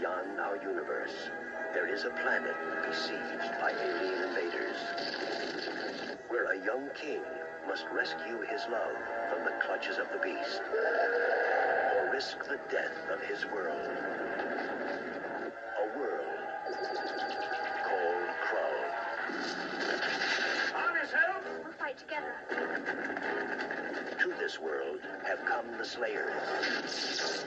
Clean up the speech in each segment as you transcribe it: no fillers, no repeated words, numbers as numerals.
Beyond our universe, there is a planet besieged by alien invaders, where a young king must rescue his love from the clutches of the beast, or risk the death of his world. A world called Krull. Arm yourself! We'll fight together. To this world have come the Slayers,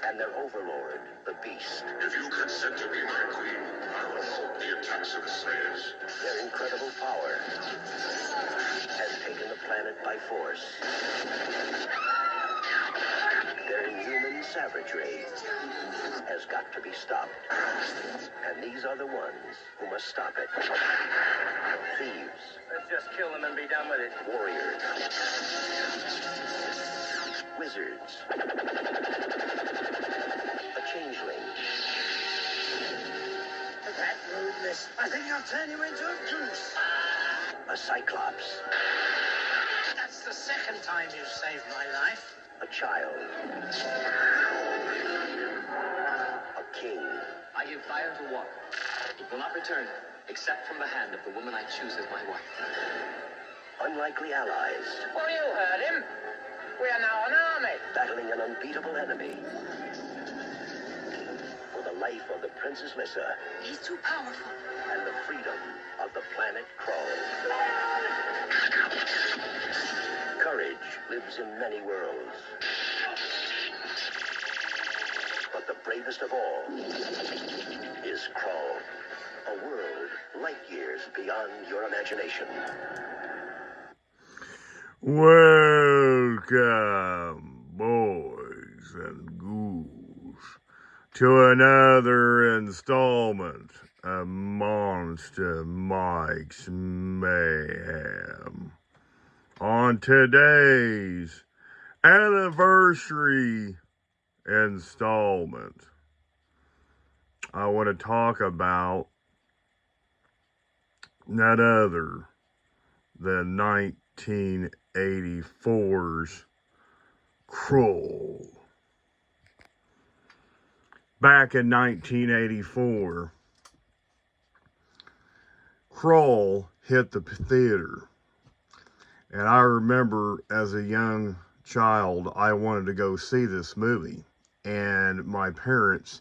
and their overlord, the Beast. If you consent to be my queen, I will halt the attacks of the Slayers. Their incredible power has taken the planet by force. Their inhuman savagery has got to be stopped. And these are the ones who must stop it. Thieves. Let's just kill them and be done with it. Warriors. Wizards. A changeling. That rudeness. I think I'll turn you into a goose. A cyclops. That's the second time you've saved my life. A child. A king. I give fire to water. It will not return, except from the hand of the woman I choose as my wife. Unlikely allies. Well, you heard him. We are now an army. Battling an unbeatable enemy. For the life of the Princess Lissa. He's too powerful. And the freedom of the planet Krull. Courage lives in many worlds. But the bravest of all is Krull. A world light years beyond your imagination. Welcome, boys and ghouls, to another installment of Monster Mike's Mayhem. On today's anniversary installment, I want to talk about none other than 1984's Krull. Back in 1984, Krull hit the theater. And I remember as a young child, I wanted to go see this movie. And my parents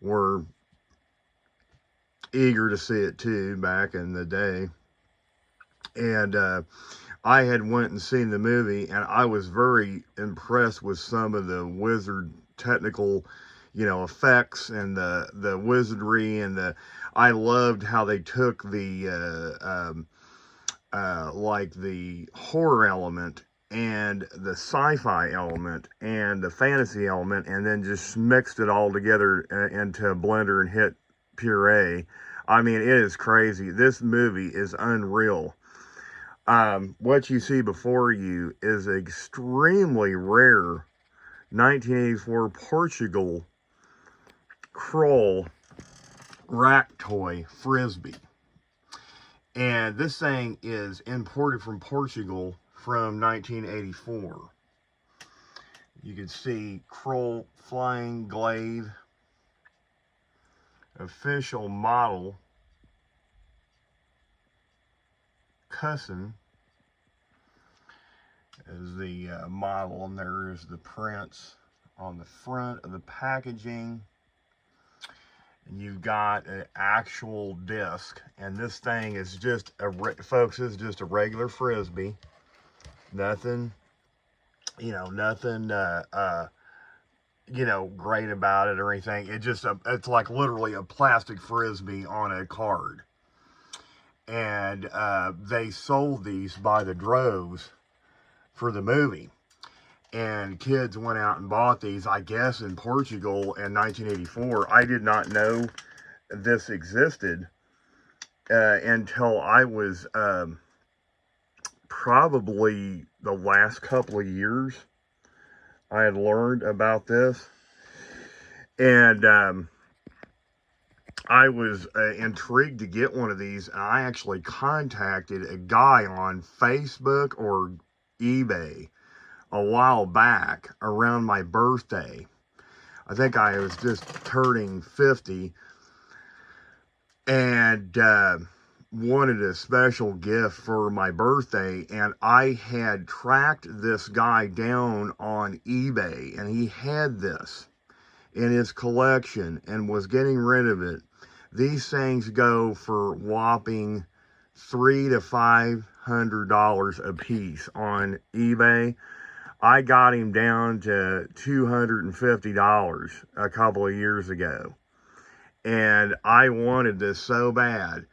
were eager to see it too back in the day. And I had went and seen the movie, and I was very impressed with some of the wizard technical, effects and the wizardry, and I loved how they took the like the horror element and the sci-fi element and the fantasy element, and then just mixed it all together into a blender and hit puree. I mean, it is crazy. This movie is unreal. What you see before you is an extremely rare 1984 Portugal Krull rack toy frisbee. And this thing is imported from Portugal from 1984. You can see Krull flying glaive. Official model Cussin is the model, and there is the prints on the front of the packaging. And you've got an actual disc, and this thing is just folks, is just a regular frisbee. Nothing, nothing great about it or anything. It's like literally a plastic frisbee on a card. And they sold these by the droves for the movie. And kids went out and bought these, I guess, in Portugal in 1984. I did not know this existed until I was probably the last couple of years. I had learned about this. And I was intrigued to get one of these. And I actually contacted a guy on Facebook or eBay a while back around my birthday. I think I was just turning 50, and wanted a special gift for my birthday, and I had tracked this guy down on eBay, and he had this in his collection and was getting rid of it. These things go for whopping $300 to $500 a piece on eBay. I got him down to $250 a couple of years ago, and I wanted this so bad.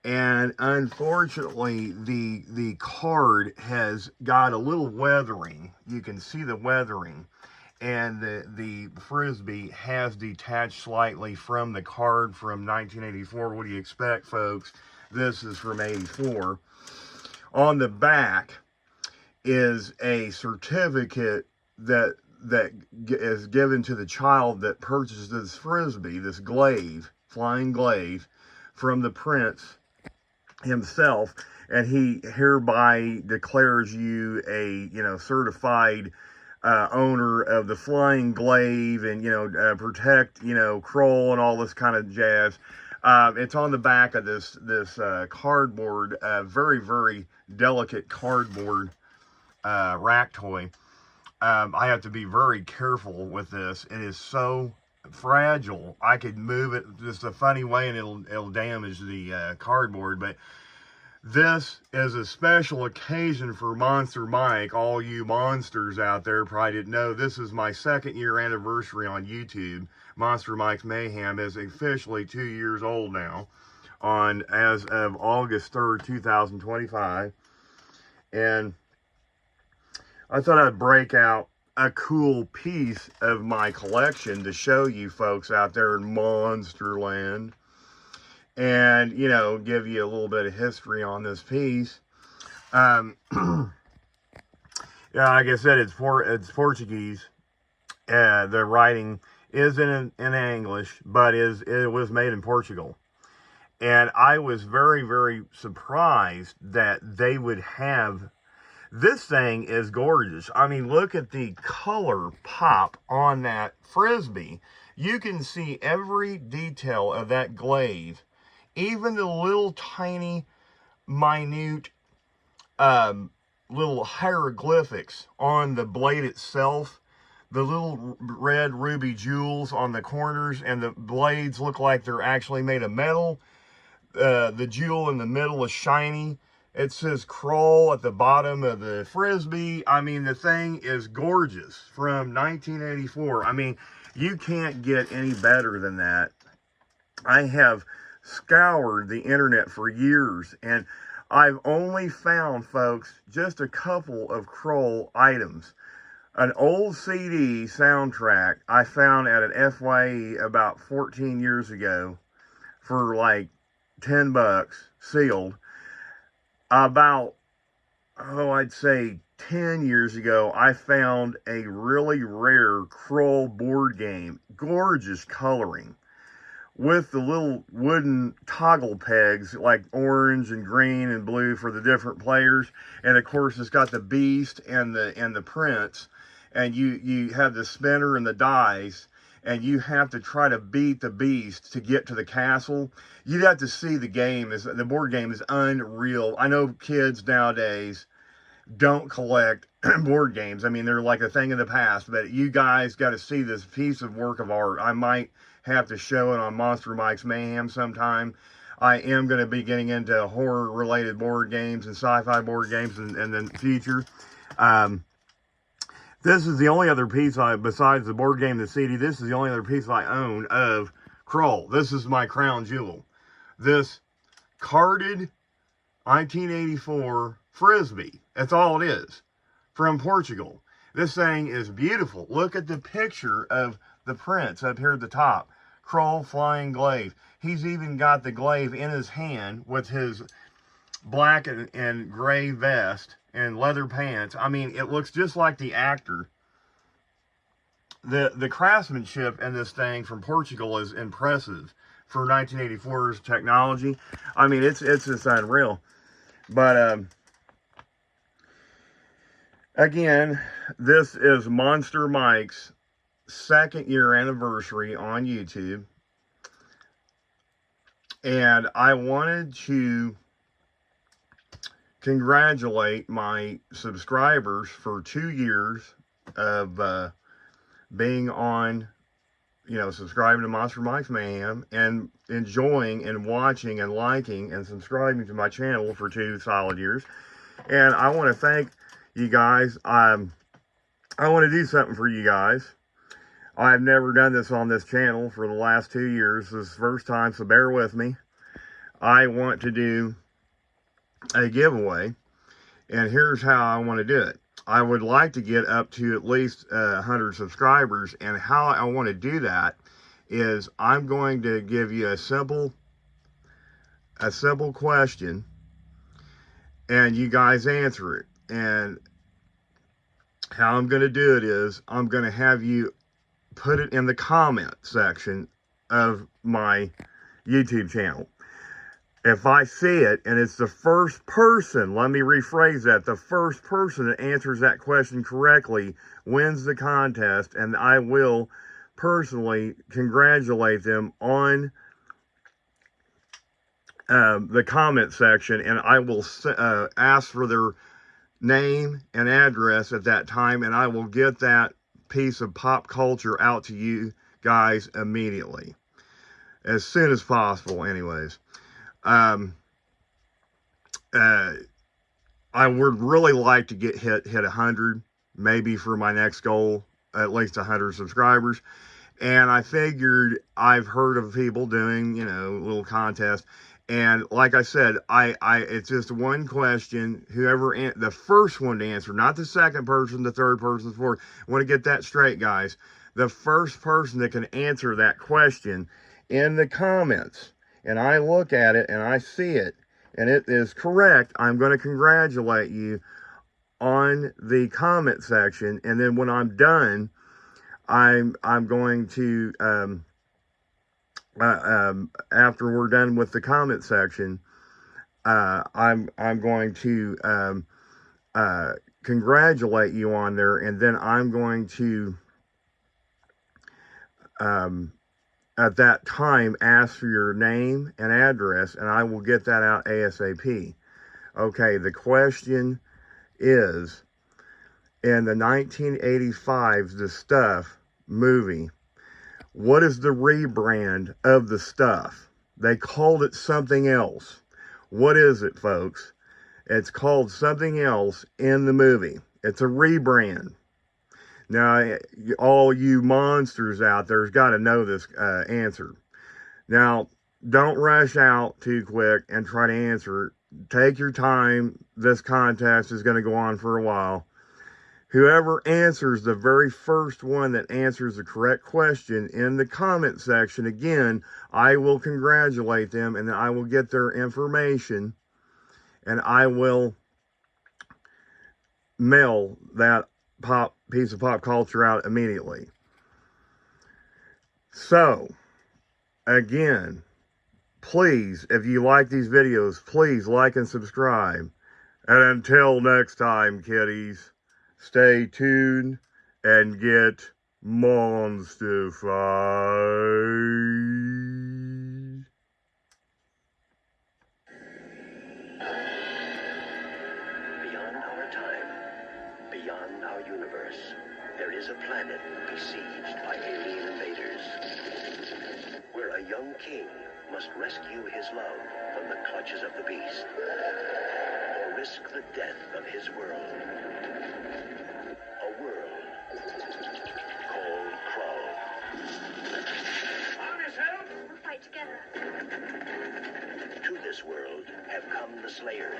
And unfortunately, the card has got a little weathering. You can see the weathering, and the frisbee has detached slightly from the card from 1984. What do you expect, folks? This is from 84. On the back is a certificate that is given to the child that purchased this frisbee, this glaive, flying glaive, from the prince himself, and he hereby declares you a, certified owner of the flying glaive, and protect, Krull and all this kind of jazz. It's on the back of this cardboard, very, very delicate cardboard rack toy. I have to be very careful with this. It is so fragile. I could move it just a funny way and it'll damage the cardboard. But this is a special occasion for Monster Mike. All you monsters out there probably didn't know, this is my 2nd year anniversary on YouTube. Monster Mike's Mayhem is officially 2 years old now, as of August 3rd, 2025. And I thought I'd break out a cool piece of my collection to show you folks out there in Monsterland, and give you a little bit of history on this piece. Yeah, like I said, it's Portuguese. The writing is in English, but it was made in Portugal. And I was very, very surprised that they would have. This thing is gorgeous. I mean, look at the color pop on that frisbee. You can see every detail of that glaive, even the little tiny, minute, little hieroglyphics on the blade itself, the little red ruby jewels on the corners, and the blades look like they're actually made of metal. The jewel in the middle is shiny. It says Krull at the bottom of the frisbee. I mean, the thing is gorgeous, from 1984. I mean, you can't get any better than that. I have scoured the internet for years, and I've only found, folks, just a couple of Krull items. An old CD soundtrack I found at an FYE about 14 years ago for like $10, sealed. About, I'd say 10 years ago, I found a really rare Krull board game. Gorgeous coloring, with the little wooden toggle pegs, like orange and green and blue for the different players. And of course, it's got the beast and the prince. And you have the spinner and the dice, and you have to try to beat the beast to get to the castle. You'd have to see the game. The board game is unreal. I know kids nowadays don't collect board games. I mean, they're like a thing of the past, but you guys got to see this piece of work of art. I might have to show it on Monster Mike's Mayhem sometime. I am going to be getting into horror-related board games and sci-fi board games in the future. This is the only other piece besides the board game, the CD, this is the only other piece I own of Krull. This is my crown jewel. This carded 1984 frisbee. That's all it is, from Portugal. This thing is beautiful. Look at the picture of the prince up here at the top. Krull flying glaive. He's even got the glaive in his hand with his black and gray vest and leather pants. I mean, it looks just like the actor. The craftsmanship in this thing from Portugal is impressive for 1984's technology. I mean, it's just unreal. But again, this is Monster Mike's 2nd year anniversary on YouTube. And I wanted to congratulate my subscribers for 2 years of being on, subscribing to Monster Mike's Mayhem and enjoying and watching and liking and subscribing to my channel for 2 solid years. And I want to thank you guys. I want to do something for you guys. I've never done this on this channel for the last 2 years. This is the first time, so bear with me. I want to do a giveaway, and here's how I want to do it. I would like to get up to at least 100 subscribers, and how I want to do that is I'm going to give you a simple question, and you guys answer it. And how I'm going to do it is I'm going to have you put it in the comment section of my YouTube channel. If I see it, and it's the first person, let me rephrase that, the first person that answers that question correctly wins the contest, and I will personally congratulate them on the comment section, and I will ask for their name and address at that time, and I will get that piece of pop culture out to you guys immediately, as soon as possible anyways. I would really like to hit 100, maybe for my next goal, at least 100 subscribers. And I figured, I've heard of people doing, little contests. And like I said, it's just one question. Whoever, the first one to answer, not the second person, the third person, the fourth. I want to get that straight, guys. The first person that can answer that question in the comments, and I look at it and I see it, and it is correct, I'm going to congratulate you on the comment section. And then when I'm done, I'm going to, after we're done with the comment section, I'm going to congratulate you on there, and then I'm going to at that time ask for your name and address, and I will get that out ASAP. Okay, the question is, in the 1985 The Stuff movie, what is the rebrand of The Stuff? They called it something else. What is it, folks? It's called something else in the movie. It's a rebrand. Now, all you monsters out there's got to know this answer. Now, don't rush out too quick and try to answer it. Take your time. This contest is going to go on for a while. Whoever answers the very first one that answers the correct question in the comment section, again, I will congratulate them, and I will get their information, and I will mail that piece of pop culture out immediately. So, again, please, if you like these videos, please like and subscribe. And until next time, kiddies, stay tuned and get monstified. Beyond our time, beyond our universe, there is a planet besieged by alien invaders, where a young king must rescue his love from the clutches of the beast, or risk the death of his world. A world called Krull. Arm yourself! We'll fight together. To this world have come the Slayers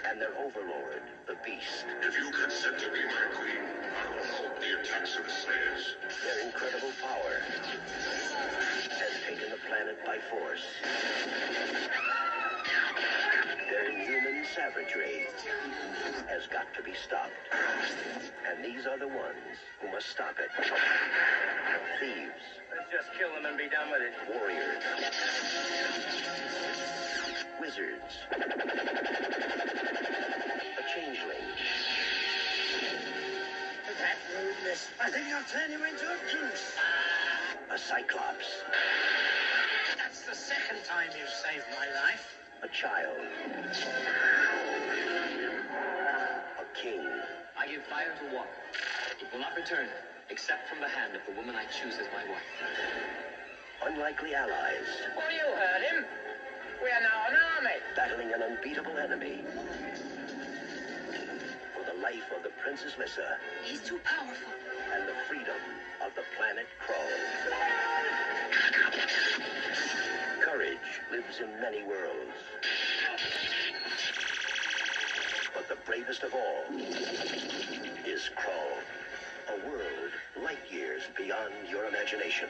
and their overlord, the Beast. If you consent to be my queen, I will halt the attacks of the Slayers. Their incredible power has taken the planet by force. Their inhuman savagery has got to be stopped. And these are the ones who must stop it. Thieves. Let's just kill them and be done with it. Warriors. Wizards. A changeling. That rudeness. I think I'll turn you into a goose. A cyclops. That's the second time you've saved my life. A child. A king. I give fire to water. It will not return, except from the hand of the woman I choose as my wife. Unlikely allies. Well, you heard him. We are now an army. Battling an unbeatable enemy. For the life of the Princess Missa He's too powerful. and the freedom of the planet Krull. Courage lives in many worlds. But the bravest of all is Krull. A world light years beyond your imagination.